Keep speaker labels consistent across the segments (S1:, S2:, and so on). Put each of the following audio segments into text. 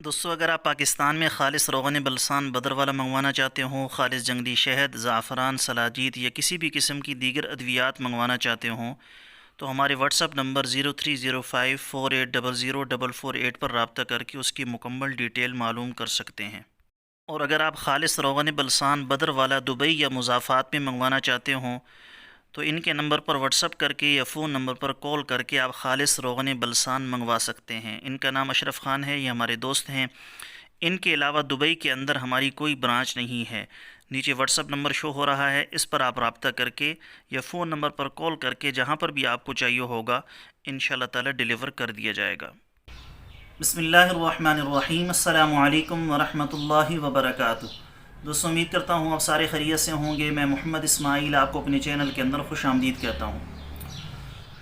S1: دوستو اگر آپ پاکستان میں خالص روغن بلسان بدر والا منگوانا چاہتے ہوں، خالص جنگلی شہد، زعفران، سلاجید یا کسی بھی قسم کی دیگر ادویات منگوانا چاہتے ہوں تو ہمارے واٹس اپ نمبر 030548004448 پر رابطہ کر کے اس کی مکمل ڈیٹیل معلوم کر سکتے ہیں۔ اور اگر آپ خالص روغن بلسان بدر والا دبئی یا مضافات میں منگوانا چاہتے ہوں تو ان کے نمبر پر واٹس اپ کر کے یا فون نمبر پر کال کر کے آپ خالص روغن بلسان منگوا سکتے ہیں۔ ان کا نام اشرف خان ہے، یہ ہمارے دوست ہیں۔ ان کے علاوہ دبئی کے اندر ہماری کوئی برانچ نہیں ہے۔ نیچے واٹس اپ نمبر شو ہو رہا ہے، اس پر آپ رابطہ کر کے یا فون نمبر پر کال کر کے جہاں پر بھی آپ کو چاہیے ہوگا انشاءاللہ تعالی ڈیلیور کر دیا جائے گا۔ بسم اللہ الرحمن الرحیم۔ السلام علیکم ورحمۃ اللہ وبرکاتہ۔ دوستوں امید کرتا ہوں آپ سارے خیریت سے ہوں گے۔ میں محمد اسماعیل آپ کو اپنے چینل کے اندر خوش آمدید کہتا ہوں۔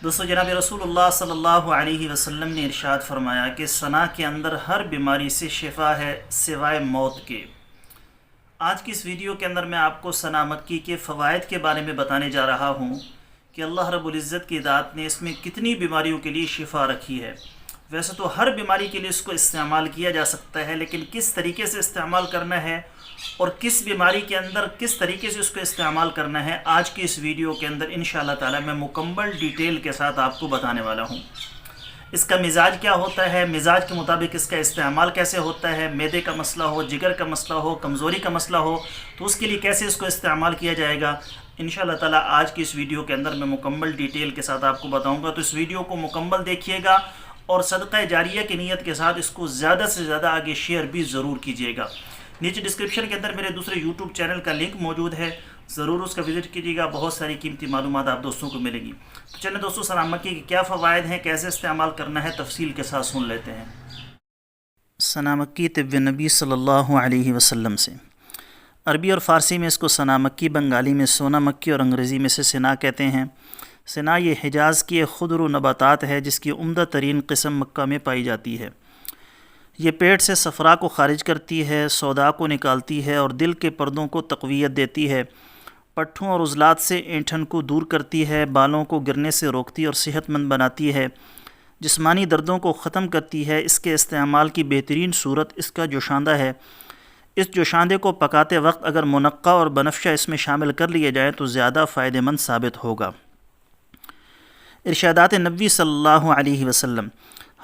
S1: دوستوں جناب رسول اللہ صلی اللہ علیہ وسلم نے ارشاد فرمایا کہ ثنا کے اندر ہر بیماری سے شفا ہے سوائے موت کے۔ آج کی اس ویڈیو کے اندر میں آپ کو ثنا مکی کے فوائد کے بارے میں بتانے جا رہا ہوں کہ اللہ رب العزت کی ذات نے اس میں کتنی بیماریوں کے لیے شفا رکھی ہے۔ ویسے تو ہر بیماری کے لیے اس کو استعمال کیا جا سکتا ہے، لیکن کس طریقے سے استعمال کرنا ہے اور کس بیماری کے اندر کس طریقے سے اس کو استعمال کرنا ہے، آج کی اس ویڈیو کے اندر انشاءاللہ تعالی میں مکمل ڈیٹیل کے ساتھ آپ کو بتانے والا ہوں۔ اس کا مزاج کیا ہوتا ہے، مزاج کے مطابق اس کا استعمال کیسے ہوتا ہے، معدے کا مسئلہ ہو، جگر کا مسئلہ ہو، کمزوری کا مسئلہ ہو تو اس کے لیے کیسے اس کو استعمال کیا جائے گا، انشاءاللہ تعالی آج کی اس ویڈیو کے اندر میں مکمل ڈیٹیل کے ساتھ آپ کو بتاؤں گا۔ تو اس ویڈیو کو مکمل دیکھیے گا اور صدقہ جاریہ کی نیت کے ساتھ اس کو زیادہ سے زیادہ آگے شیئر بھی ضرور کیجیے گا۔ نیچے ڈسکرپشن کے اندر میرے دوسرے یوٹیوب چینل کا لنک موجود ہے، ضرور اس کا وزٹ کیجیے گا، بہت ساری قیمتی معلومات آپ دوستوں کو ملے گی۔ تو چلیں دوستوں ثنا مکی کے کیا فوائد ہیں، کیسے استعمال کرنا ہے، تفصیل کے ساتھ سن لیتے ہیں۔ ثنا مکی طب نبی صلی اللہ علیہ وسلم سے۔ عربی اور فارسی میں اس کو ثنا مکی، بنگالی میں سونا مکی اور انگریزی میں سے سنا کہتے ہیں۔ سنا یہ حجاز کی ایک خضر نباتات ہے جس کی عمدہ ترین قسم مکہ میں پائی جاتی ہے۔ یہ پیٹ سے صفرا کو خارج کرتی ہے، سودا کو نکالتی ہے اور دل کے پردوں کو تقویت دیتی ہے، پٹھوں اور عضلات سے اینٹھن کو دور کرتی ہے، بالوں کو گرنے سے روکتی اور صحت مند بناتی ہے، جسمانی دردوں کو ختم کرتی ہے۔ اس کے استعمال کی بہترین صورت اس کا جوشاندہ ہے۔ اس جوشاندے کو پکاتے وقت اگر منقع اور بنفشہ اس میں شامل کر لیے جائیں تو زیادہ فائدہ مند ثابت ہوگا۔ ارشادات نبی صلی اللہ علیہ وسلم۔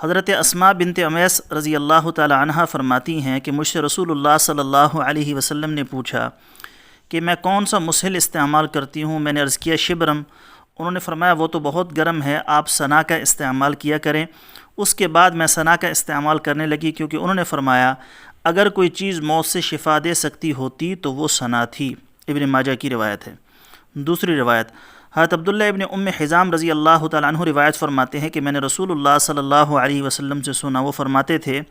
S1: حضرت اسماء بنت امیس رضی اللہ تعالی عنہا فرماتی ہیں کہ مجھ سے رسول اللہ صلی اللہ علیہ وسلم نے پوچھا کہ میں کون سا مسحل استعمال کرتی ہوں۔ میں نے عرض کیا شبرم۔ انہوں نے فرمایا وہ تو بہت گرم ہے، آپ ثنا کا استعمال کیا کریں۔ اس کے بعد میں ثنا کا استعمال کرنے لگی کیونکہ انہوں نے فرمایا اگر کوئی چیز موت سے شفا دے سکتی ہوتی تو وہ ثنا تھی۔ ابن ماجہ کی روایت ہے۔ دوسری روایت حضرت عبداللہ ابن ام حزام رضی اللہ تعالیٰ عنہ روایت فرماتے ہیں کہ میں نے رسول اللہ صلی اللہ علیہ وسلم سے سنا، وہ فرماتے تھے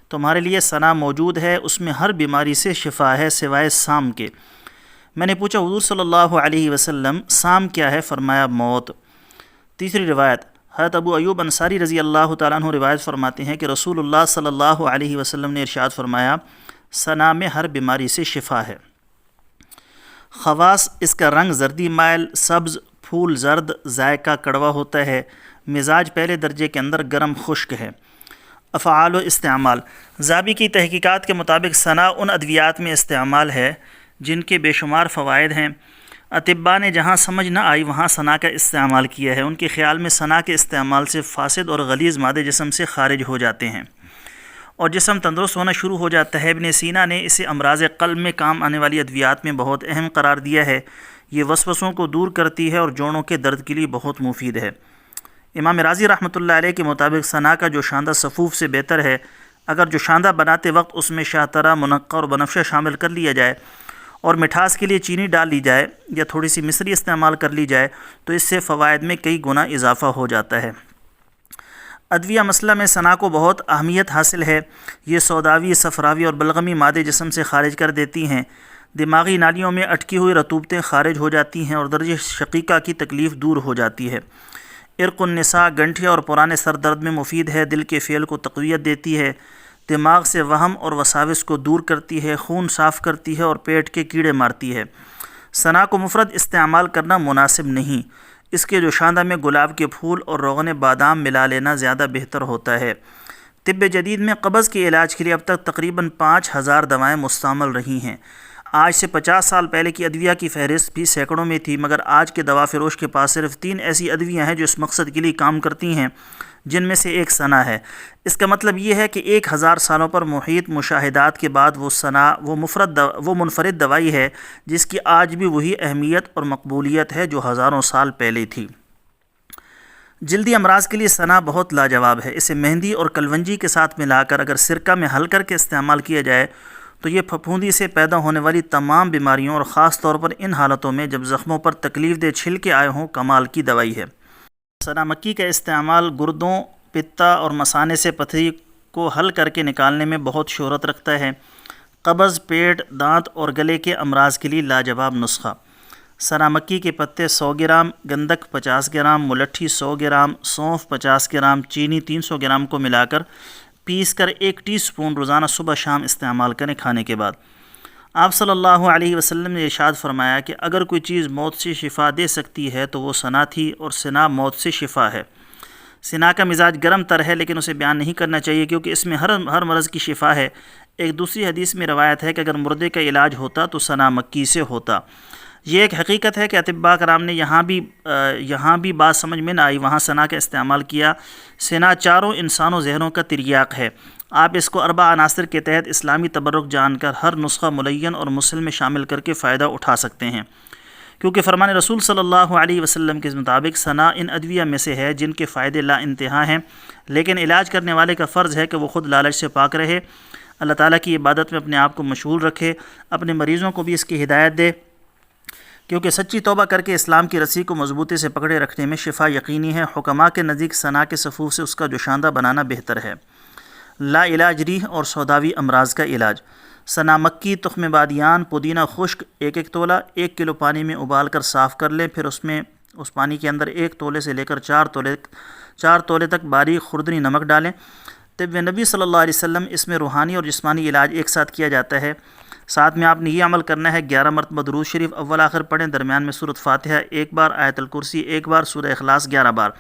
S1: تمہارے لیے ثنا موجود ہے، اس میں ہر بیماری سے شفا ہے سوائے سام کے۔ میں نے پوچھا حضور صلی اللہ علیہ وسلم سام کیا ہے؟ فرمایا موت۔ تیسری روایت حضرت ابو ایوب انصاری رضی اللہ تعالیٰ عنہ روایت فرماتے ہیں کہ رسول اللہ صلی اللہ علیہ وسلم نے ارشاد فرمایا ثنا میں ہر بیماری سے شفا ہے۔ خواص اس کا رنگ زردی مائل، سبز، پھول زرد، ذائقہ کڑوا ہوتا ہے، مزاج پہلے درجے کے اندر گرم خشک ہے۔ افعال و استعمال۔ ذابی کی تحقیقات کے مطابق ثنا ان ادویات میں استعمال ہے جن کے بے شمار فوائد ہیں۔ اطباء نے جہاں سمجھ نہ آئی وہاں ثنا کا استعمال کیا ہے۔ ان کے خیال میں ثنا کے استعمال سے فاسد اور غلیظ مادے جسم سے خارج ہو جاتے ہیں اور جسم تندرست ہونا شروع ہو جاتا ہے۔ ابن سینا نے اسے امراض قلب میں کام آنے والی ادویات میں بہت اہم قرار دیا ہے۔ یہ وسوسوں کو دور کرتی ہے اور جوڑوں کے درد کے لیے بہت مفید ہے۔ امام راضی رحمۃ اللہ علیہ کے مطابق ثنا کا جوشاندہ صفوف سے بہتر ہے۔ اگر جوشاندہ بناتے وقت اس میں شاہترہ، منقع اور بنفشہ شامل کر لیا جائے اور مٹھاس کے لیے چینی ڈال لی جائے یا تھوڑی سی مصری استعمال کر لی جائے تو اس سے فوائد میں کئی گنا اضافہ ہو جاتا ہے۔ ادویہ مسئلہ میں ثنا کو بہت اہمیت حاصل ہے۔ یہ سوداوی، صفراوی اور بلغمی مادے جسم سے خارج کر دیتی ہیں، دماغی نالیوں میں اٹکی ہوئی رطوبتیں خارج ہو جاتی ہیں اور درجہ شقیقہ کی تکلیف دور ہو جاتی ہے۔ عرق النساء، گنٹھے اور پرانے سر درد میں مفید ہے، دل کے فعل کو تقویت دیتی ہے، دماغ سے وہم اور وساوس کو دور کرتی ہے، خون صاف کرتی ہے اور پیٹ کے کیڑے مارتی ہے۔ ثنا کو مفرد استعمال کرنا مناسب نہیں، اس کے جوشاندہ میں گلاب کے پھول اور روغن بادام ملا لینا زیادہ بہتر ہوتا ہے۔ طب جدید میں قبض کے علاج کے لیے اب تک تقریباً 5000 دوائیں مستعمل رہی ہیں۔ آج سے 50 سال پہلے کی ادویہ کی فہرست بھی سینکڑوں میں تھی، مگر آج کے دوا فروش کے پاس صرف 3 ایسی ادویاں ہیں جو اس مقصد کے لیے کام کرتی ہیں، جن میں سے ایک ثنا ہے۔ اس کا مطلب یہ ہے کہ 1000 سالوں پر محیط مشاہدات کے بعد وہ ثنا وہ منفرد دوائی ہے جس کی آج بھی وہی اہمیت اور مقبولیت ہے جو ہزاروں سال پہلے تھی۔ جلدی امراض کے لیے ثنا بہت لاجواب ہے۔ اسے مہندی اور کلونجی کے ساتھ ملا کر اگر سرکہ میں حل کر کے استعمال کیا جائے تو یہ پھپھوندی سے پیدا ہونے والی تمام بیماریوں اور خاص طور پر ان حالتوں میں جب زخموں پر تکلیف دہ چھلکے آئے ہوں کمال کی دوائی ہے۔ ثنا مکی کا استعمال گردوں، پتا اور مثانے سے پتھری کو حل کر کے نکالنے میں بہت شہرت رکھتا ہے۔ قبض، پیٹ، دانت اور گلے کے امراض کے لیے لاجواب نسخہ۔ ثنا مکی کے پتے 100 گرام، گندک 50 گرام، ملٹھی 100 گرام، سونف 50 گرام، چینی 300 گرام کو ملا کر پیس کر 1 ٹی سپون روزانہ صبح شام استعمال کریں کھانے کے بعد۔ آپ صلی اللہ علیہ وسلم نے ارشاد فرمایا کہ اگر کوئی چیز موت سے شفا دے سکتی ہے تو وہ ثنا تھی، اور ثنا موت سے شفا ہے۔ ثنا کا مزاج گرم تر ہے لیکن اسے بیان نہیں کرنا چاہیے کیونکہ اس میں ہر مرض کی شفا ہے۔ ایک دوسری حدیث میں روایت ہے کہ اگر مردے کا علاج ہوتا تو ثنا مکی سے ہوتا۔ یہ ایک حقیقت ہے کہ اطباء کرام نے یہاں بھی بات سمجھ میں نہ آئی وہاں ثنا کا استعمال کیا۔ ثنا چاروں انسانوں ذہنوں کا تریاق ہے۔ آپ اس کو 4 عناصر کے تحت اسلامی تبرک جان کر ہر نسخہ ملین اور مسلم میں شامل کر کے فائدہ اٹھا سکتے ہیں، کیونکہ فرمان رسول صلی اللہ علیہ وسلم کے مطابق ثنا ان ادویہ میں سے ہے جن کے فائدے لا انتہا ہیں، لیکن علاج کرنے والے کا فرض ہے کہ وہ خود لالچ سے پاک رہے، اللہ تعالیٰ کی عبادت میں اپنے آپ کو مشغول رکھے، اپنے مریضوں کو بھی اس کی ہدایت دے، کیونکہ سچی توبہ کر کے اسلام کی رسی کو مضبوطی سے پکڑے رکھنے میں شفا یقینی ہے۔ حکماء کے نزدیک ثنا کے صفوف سے اس کا جوشاندہ بنانا بہتر ہے۔ لا علاج ریح اور سوداوی امراض کا علاج۔ ثنا مکی، تخم بادیان، پودینہ خشک 1 تولہ 1 کلو پانی میں ابال کر صاف کر لیں، پھر اس پانی کے اندر 1 تولے سے لے کر 4 تولے تک باریک خوردنی نمک ڈالیں۔ طب نبی صلی اللہ علیہ وسلم اس میں روحانی اور جسمانی علاج ایک ساتھ کیا جاتا ہے۔ ساتھ میں آپ نے یہ عمل کرنا ہے، 11 مرتبہ درود شریف اول آخر پڑھیں، درمیان میں سورۃ فاتحہ 1 بار، آیت الکرسی 1 بار، سورہ اخلاص 11 بار۔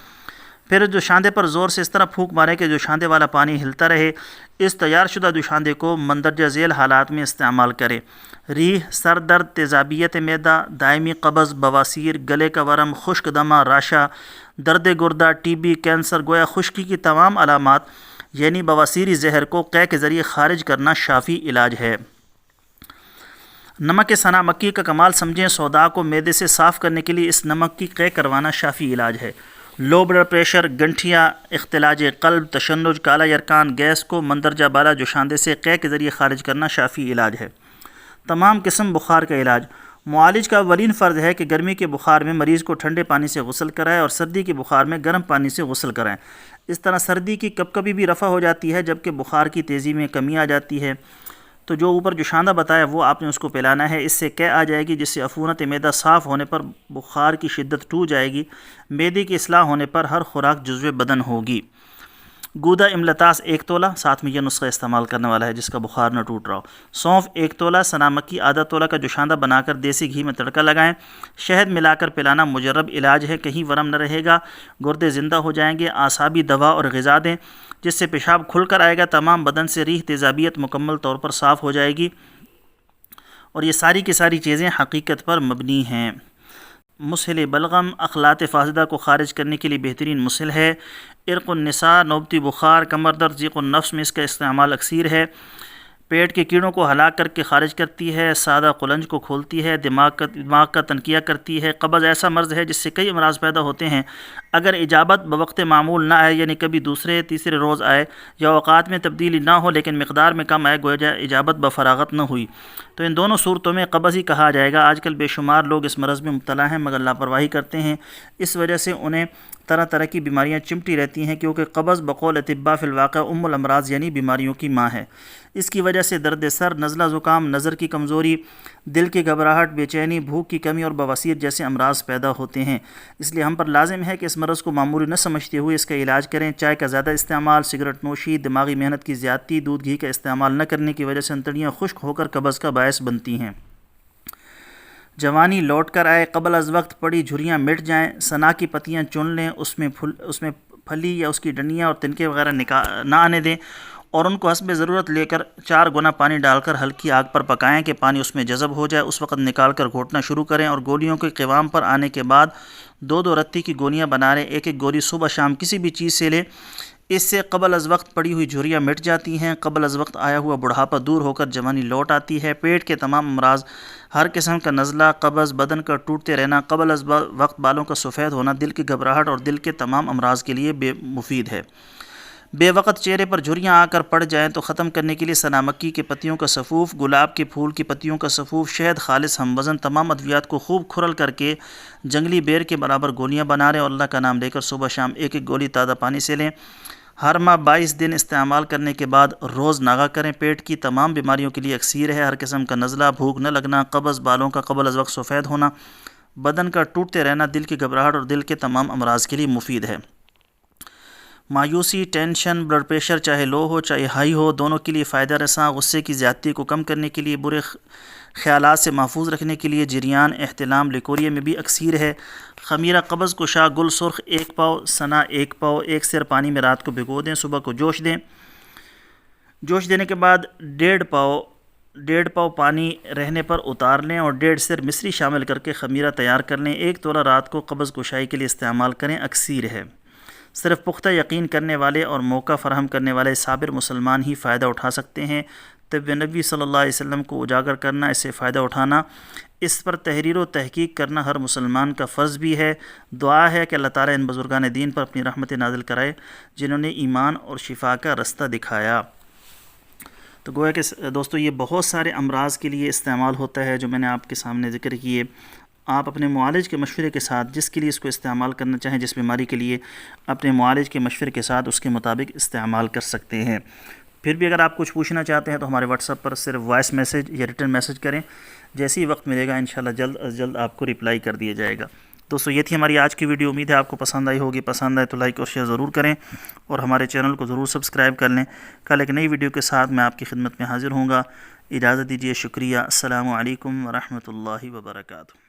S1: پھر جوشاندے پر زور سے اس طرح پھونک ماریں کہ جوشاندے والا پانی ہلتا رہے۔ اس تیار شدہ جوشاندے کو مندرجہ ذیل حالات میں استعمال کریں: ریح، سر درد، تیزابیت معدہ، دائمی قبض، بواسیر، گلے کا ورم، خشک دمہ، راشا، درد گردہ، ٹی بی، کینسر، گویا خشکی کی تمام علامات یعنی بواسیری زہر کو قے کے ذریعے خارج کرنا شافی علاج ہے۔ نمک ثنا مکی کا کمال سمجھیں، سودا کو معدے سے صاف کرنے کے لیے اس نمک کی قے کروانا شافی علاج ہے۔ لو بلڈ پریشر، گنٹھیا، اختلاج قلب، تشنج، کالا یرکان، گیس کو مندرجہ بالا جوشاندے سے قے کے ذریعے خارج کرنا شافی علاج ہے۔ تمام قسم بخار کا علاج۔ معالج کا اولین فرض ہے کہ گرمی کے بخار میں مریض کو ٹھنڈے پانی سے غسل کرائے اور سردی کے بخار میں گرم پانی سے غسل کرائیں۔ اس طرح سردی کی کبکبی بھی رفع ہو جاتی ہے جبکہ بخار کی تیزی میں کمی آ جاتی ہے۔ تو جو اوپر جوشاندہ بتایا وہ آپ نے اس کو پلانا ہے، اس سے قے آ جائے گی، جس سے عفونت معدہ صاف ہونے پر بخار کی شدت ٹوٹ جائے گی، معدے کی اصلاح ہونے پر ہر خوراک جزو بدن ہوگی۔ گودا املتاس 1 تولہ، ساتھ میں یہ نسخہ استعمال کرنے والا ہے جس کا بخار نہ ٹوٹ رہا ہو۔ سونف 1 تولہ، ثنا مکی آدھا تولہ کا جوشاندہ بنا کر دیسی گھی میں تڑکا لگائیں، شہد ملا کر پلانا مجرب علاج ہے، کہیں ورم نہ رہے گا، گردے زندہ ہو جائیں گے۔ اعصابی دوا اور غذا دیں جس سے پیشاب کھل کر آئے گا، تمام بدن سے ریح تیزابیت مکمل طور پر صاف ہو جائے گی، اور یہ ساری کی ساری چیزیں حقیقت پر مبنی ہیں۔ مسحل بلغم اخلاط فاسدہ کو خارج کرنے کے لیے بہترین مسحل ہے۔ عرق النساء، نوبتی بخار، کمر درد، ضیق النفس میں اس کا استعمال اکثیر ہے۔ پیٹ کے کیڑوں کو ہلاک کر کے خارج کرتی ہے، سادہ قلنج کو کھولتی ہے، دماغ کا تنقیہ کرتی ہے۔ قبض ایسا مرض ہے جس سے کئی امراض پیدا ہوتے ہیں، اگر اجابت بوقت معمول نہ آئے، یعنی کبھی دوسرے تیسرے روز آئے یا اوقات میں تبدیلی نہ ہو لیکن مقدار میں کم آئے، گویا اجابت بفراغت نہ ہوئی، تو ان دونوں صورتوں میں قبض ہی کہا جائے گا۔ آج کل بے شمار لوگ اس مرض میں مبتلا ہیں مگر لاپرواہی کرتے ہیں، اس وجہ سے انہیں طرح طرح کی بیماریاں چمٹی رہتی ہیں، کیونکہ قبض بقول اطباء فی الواقع الامراض یعنی بیماریوں کی ماں ہے۔ اس کی وجہ سے درد سر، نزلہ زکام، نظر کی کمزوری، دل کی گھبراہٹ، بے چینی، بھوک کی کمی اور بواسیر جیسے امراض پیدا ہوتے ہیں۔ اس لیے ہم پر لازم ہے کہ اس مرض کو معمولی نہ سمجھتے ہوئے اس کا علاج کریں۔ چائے کا زیادہ استعمال، سگریٹ نوشی، دماغی محنت کی زیادتی، دودھ گھی کا استعمال نہ کرنے کی وجہ سے انتڑیاں خشک ہو کر قبض کا باعث بنتی ہیں۔ جوانی لوٹ کر آئے، قبل از وقت پڑی جھریاں مٹ جائیں، ثنا کی پتیاں چن لیں، اس میں پھلی یا اس کی ڈنڈیاں اور تنکے وغیرہ نہ آنے دیں، اور ان کو حسب ضرورت لے کر 4 گنا پانی ڈال کر ہلکی آگ پر پکائیں کہ پانی اس میں جذب ہو جائے۔ اس وقت نکال کر گھوٹنا شروع کریں، اور گولیوں کے قوام پر آنے کے بعد 2 رتی کی گولیاں بنا لیں۔ ایک گولی صبح شام کسی بھی چیز سے لیں، اس سے قبل از وقت پڑی ہوئی جھریاں مٹ جاتی ہیں، قبل از وقت آیا ہوا بڑھاپا دور ہو کر جوانی لوٹ آتی ہے۔ پیٹ کے تمام امراض، ہر قسم کا نزلہ، قبض، بدن کا ٹوٹتے رہنا، قبل از وقت بالوں کا سفید ہونا، دل کی گھبراہٹ اور دل کے تمام امراض کے لیے مفید ہے۔ بے وقت چہرے پر جھریاں آ کر پڑ جائیں تو ختم کرنے کے لیے سنا مکی کے پتیوں کا سفوف، گلاب کے پھول کی پتیوں کا سفوف، شہد خالص ہم وزن، تمام ادویات کو خوب کھرل کر کے جنگلی بیر کے برابر گولیاں بنا لیں، اور اللہ کا نام لے کر صبح شام 1 گولی تازہ پانی سے لیں۔ ہر ماہ 22 دن استعمال کرنے کے بعد روز ناغہ کریں۔ پیٹ کی تمام بیماریوں کے لیے اکسیر ہے۔ ہر قسم کا نزلہ، بھوک نہ لگنا، قبض، بالوں کا قبل از وقت سفید ہونا، بدن کا ٹوٹتے رہنا، دل کی گھبراہٹ اور دل کے تمام امراض کے لیے مفید ہے۔ مایوسی، ٹینشن، بلڈ پریشر چاہے لو ہو چاہے ہائی ہو، دونوں کے لیے فائدہ رساں، غصے کی زیادتی کو کم کرنے کے لیے، برے خیالات سے محفوظ رکھنے کے لیے، جریان، احتلام، لیکوریا میں بھی اکسیر ہے۔ خمیرہ قبض کشا، گل سرخ 1 پاؤ، سنا 1 پاؤ، 1 سیر پانی میں رات کو بھگو دیں، صبح کو جوش دیں۔ جوش دینے کے بعد 1.5 پاؤ پانی رہنے پر اتار لیں، اور 1.5 سیر مصری شامل کر کے خمیرہ تیار کر لیں۔ 1 تولہ رات کو قبض کشائی کے لیے استعمال کریں، اکسیر ہے۔ صرف پختہ یقین کرنے والے اور موقع فراہم کرنے والے صابر مسلمان ہی فائدہ اٹھا سکتے ہیں۔ طب نبی صلی اللہ علیہ وسلم کو اجاگر کرنا، اس سے فائدہ اٹھانا، اس پر تحریر و تحقیق کرنا ہر مسلمان کا فرض بھی ہے۔ دعا ہے کہ اللہ تعالیٰ ان بزرگان دین پر اپنی رحمت نازل کرائے جنہوں نے ایمان اور شفا کا رستہ دکھایا۔ تو گویا کہ دوستو یہ بہت سارے امراض کے لیے استعمال ہوتا ہے جو میں نے آپ کے سامنے ذکر کیے۔ آپ اپنے معالج کے مشورے کے ساتھ جس کے لیے اس کو استعمال کرنا چاہیں، جس بیماری کے لیے، اپنے معالج کے مشورے کے ساتھ اس کے مطابق استعمال کر سکتے ہیں۔ پھر بھی اگر آپ کچھ پوچھنا چاہتے ہیں تو ہمارے واٹس ایپ پر صرف وائس میسج یا ریٹن میسج کریں، جیسے ہی وقت ملے گا انشاءاللہ جلد از جلد آپ کو رپلائی کر دیا جائے گا۔ دوستو یہ تھی ہماری آج کی ویڈیو، امید ہے آپ کو پسند آئی ہوگی۔ پسند آئے تو لائک اور شیئر ضرور کریں، اور ہمارے چینل کو ضرور سبسکرائب کر لیں۔ کل ایک نئی ویڈیو کے ساتھ میں آپ کی خدمت میں حاضر ہوں گا۔ اجازت دیجیے، شکریہ، السلام علیکم ورحمۃ اللہ وبرکاتہ۔